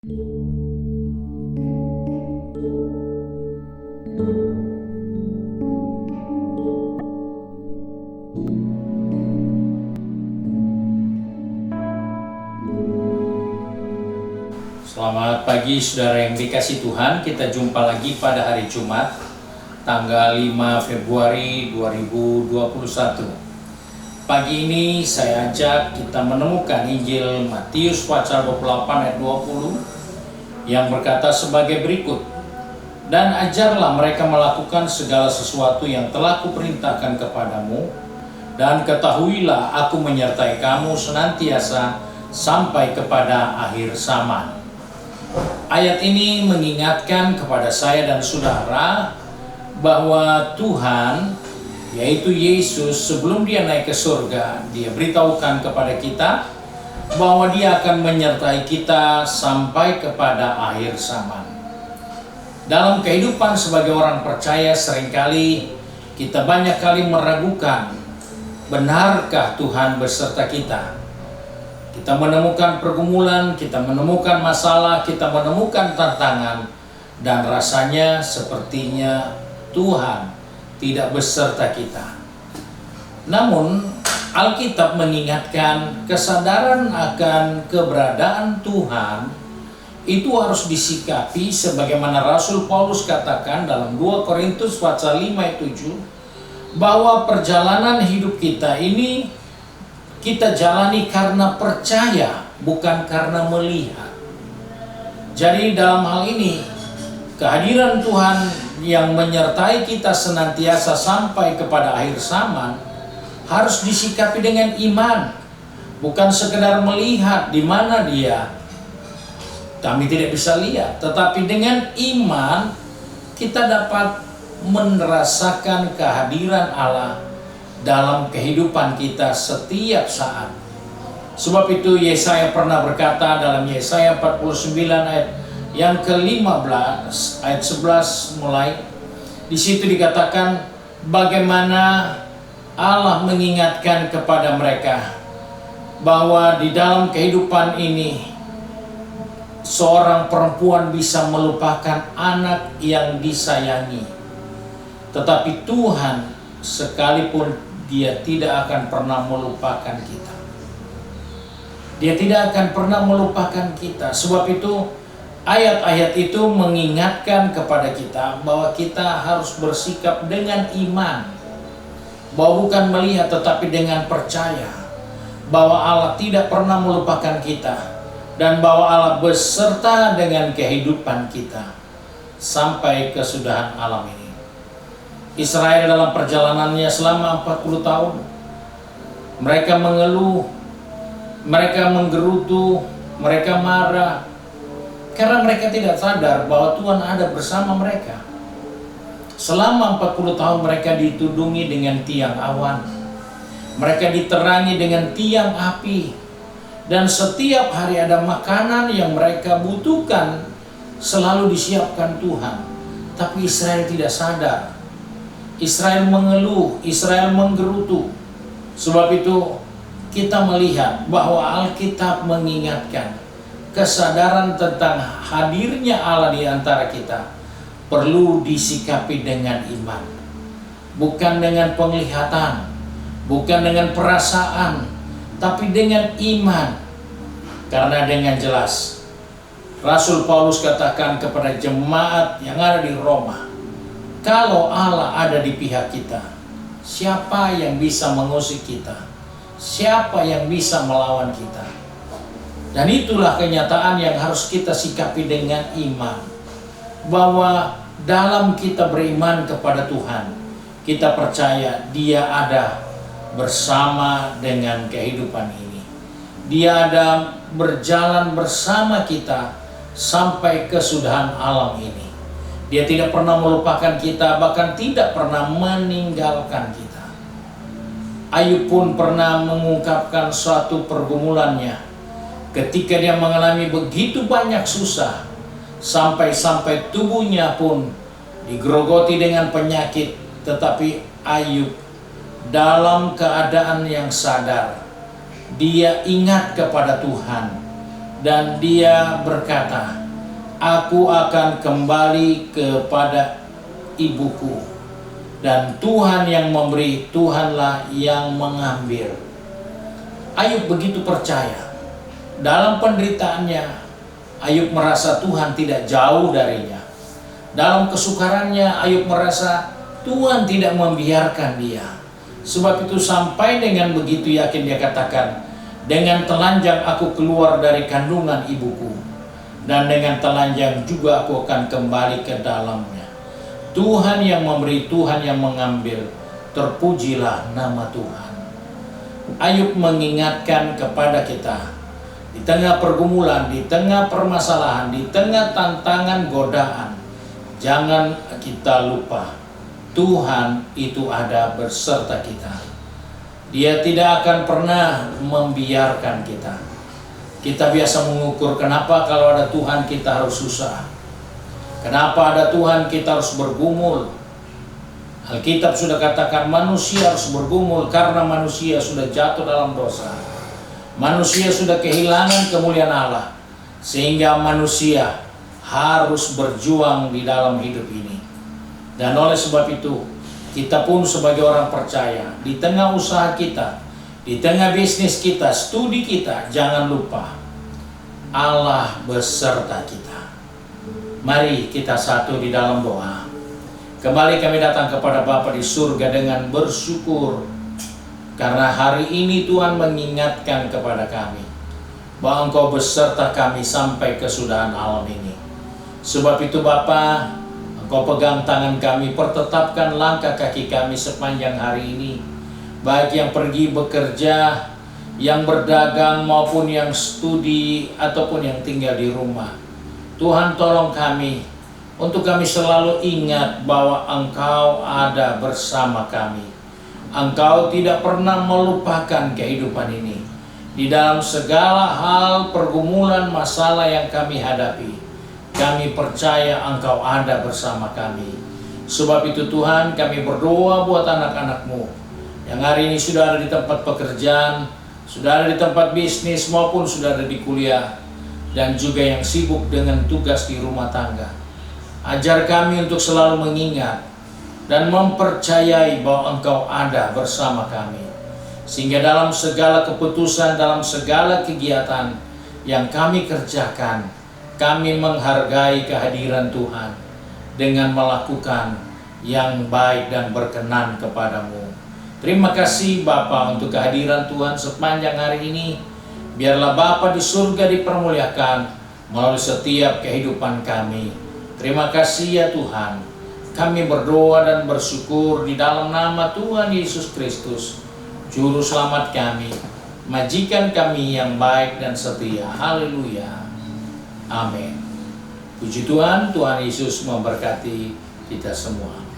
Selamat pagi saudara yang dikasih Tuhan. Kita jumpa lagi pada hari Jumat tanggal 5 Februari 2021. Pagi ini saya ajak kita menemukan Injil Matius pasal 28 ayat 20 yang berkata sebagai berikut. Dan ajarlah mereka melakukan segala sesuatu yang telah kuperintahkan kepadamu, dan ketahuilah aku menyertai kamu senantiasa sampai kepada akhir zaman. Ayat ini mengingatkan kepada saya dan saudara bahwa Tuhan, yaitu Yesus, sebelum dia naik ke surga, dia beritahukan kepada kita bahwa dia akan menyertai kita sampai kepada akhir zaman. Dalam kehidupan sebagai orang percaya, seringkali kita banyak kali meragukan, benarkah Tuhan beserta kita? Kita menemukan pergumulan, kita menemukan masalah, kita menemukan tantangan, dan rasanya sepertinya Tuhan tidak beserta kita. Namun, Alkitab mengingatkan kesadaran akan keberadaan Tuhan itu harus disikapi sebagaimana Rasul Paulus katakan dalam 2 Korintus pasal 5 ayat 7, bahwa perjalanan hidup kita ini kita jalani karena percaya, bukan karena melihat. Jadi dalam hal ini, kehadiran Tuhan yang menyertai kita senantiasa sampai kepada akhir zaman harus disikapi dengan iman, bukan sekedar melihat di mana dia. Kami tidak bisa lihat, tetapi dengan iman kita dapat merasakan kehadiran Allah dalam kehidupan kita setiap saat. Sebab itu Yesaya pernah berkata dalam Yesaya 49 ayat yang ke-15 ayat 11 mulai, di situ dikatakan bagaimana Allah mengingatkan kepada mereka bahwa di dalam kehidupan ini seorang perempuan bisa melupakan anak yang disayangi, tetapi Tuhan sekalipun dia tidak akan pernah melupakan kita. Dia tidak akan pernah melupakan kita. Sebab itu ayat-ayat itu mengingatkan kepada kita bahwa kita harus bersikap dengan iman, bahwa bukan melihat tetapi dengan percaya bahwa Allah tidak pernah melupakan kita, dan bahwa Allah beserta dengan kehidupan kita sampai kesudahan alam ini. Israel dalam perjalanannya selama 40 tahun, mereka mengeluh, mereka menggerutu, mereka marah, karena mereka tidak sadar bahwa Tuhan ada bersama mereka. Selama 40 tahun mereka ditudungi dengan tiang awan, mereka diterangi dengan tiang api, dan setiap hari ada makanan yang mereka butuhkan selalu disiapkan Tuhan. Tapi Israel tidak sadar. Israel mengeluh, Israel menggerutu. Sebab itu kita melihat bahwa Alkitab mengingatkan kesadaran tentang hadirnya Allah di antara kita perlu disikapi dengan iman, bukan dengan penglihatan, bukan dengan perasaan, tapi dengan iman. Karena dengan jelas Rasul Paulus katakan kepada jemaat yang ada di Roma, kalau Allah ada di pihak kita, siapa yang bisa mengusik kita? Siapa yang bisa melawan kita? Dan itulah kenyataan yang harus kita sikapi dengan iman, bahwa dalam kita beriman kepada Tuhan, kita percaya Dia ada bersama dengan kehidupan ini. Dia ada berjalan bersama kita sampai kesudahan alam ini. Dia tidak pernah melupakan kita, bahkan tidak pernah meninggalkan kita. Ayub pun pernah mengungkapkan suatu pergumulannya ketika dia mengalami begitu banyak susah, sampai-sampai tubuhnya pun digerogoti dengan penyakit, tetapi Ayub dalam keadaan yang sadar, dia ingat kepada Tuhan dan dia berkata, "Aku akan kembali kepada ibuku, dan Tuhan yang memberi, Tuhanlah yang mengambil." Ayub begitu percaya. Dalam penderitaannya, Ayub merasa Tuhan tidak jauh darinya. Dalam kesukarannya, Ayub merasa Tuhan tidak membiarkan dia. Sebab itu sampai dengan begitu yakin dia katakan, "Dengan telanjang aku keluar dari kandungan ibuku, dan dengan telanjang juga aku akan kembali ke dalamnya. Tuhan yang memberi, Tuhan yang mengambil, terpujilah nama Tuhan." Ayub mengingatkan kepada kita, di tengah pergumulan, di tengah permasalahan, di tengah tantangan godaan, jangan kita lupa Tuhan itu ada berserta kita. Dia tidak akan pernah membiarkan kita. Kita biasa mengukur, kenapa kalau ada Tuhan kita harus susah? Kenapa ada Tuhan kita harus bergumul? Alkitab sudah katakan manusia harus bergumul karena manusia sudah jatuh dalam dosa. Manusia sudah kehilangan kemuliaan Allah, sehingga manusia harus berjuang di dalam hidup ini. Dan oleh sebab itu, kita pun sebagai orang percaya, di tengah usaha kita, di tengah bisnis kita, studi kita, jangan lupa Allah beserta kita. Mari kita satu di dalam doa. Kembali kami datang kepada Bapa di surga dengan bersyukur, karena hari ini Tuhan mengingatkan kepada kami bahwa Engkau beserta kami sampai kesudahan alam ini. Sebab itu Bapa, Engkau pegang tangan kami, pertetapkan langkah kaki kami sepanjang hari ini, baik yang pergi bekerja, yang berdagang, maupun yang studi, ataupun yang tinggal di rumah. Tuhan tolong kami, untuk kami selalu ingat bahwa Engkau ada bersama kami. Engkau tidak pernah melupakan kehidupan ini. Di dalam segala hal, pergumulan, masalah yang kami hadapi, kami percaya Engkau ada bersama kami. Sebab itu Tuhan, kami berdoa buat anak-anak-Mu yang hari ini sudah ada di tempat pekerjaan, sudah ada di tempat bisnis, maupun sudah ada di kuliah, dan juga yang sibuk dengan tugas di rumah tangga. Ajar kami untuk selalu mengingat dan mempercayai bahwa Engkau ada bersama kami, sehingga dalam segala keputusan, dalam segala kegiatan yang kami kerjakan, kami menghargai kehadiran Tuhan dengan melakukan yang baik dan berkenan kepadamu. Terima kasih Bapa untuk kehadiran Tuhan sepanjang hari ini. Biarlah Bapa di surga dipermuliakan melalui setiap kehidupan kami. Terima kasih ya Tuhan. Kami berdoa dan bersyukur di dalam nama Tuhan Yesus Kristus, Juru Selamat kami, Majikan kami yang baik dan setia. Haleluya. Amin. Puji Tuhan, Tuhan Yesus memberkati kita semua.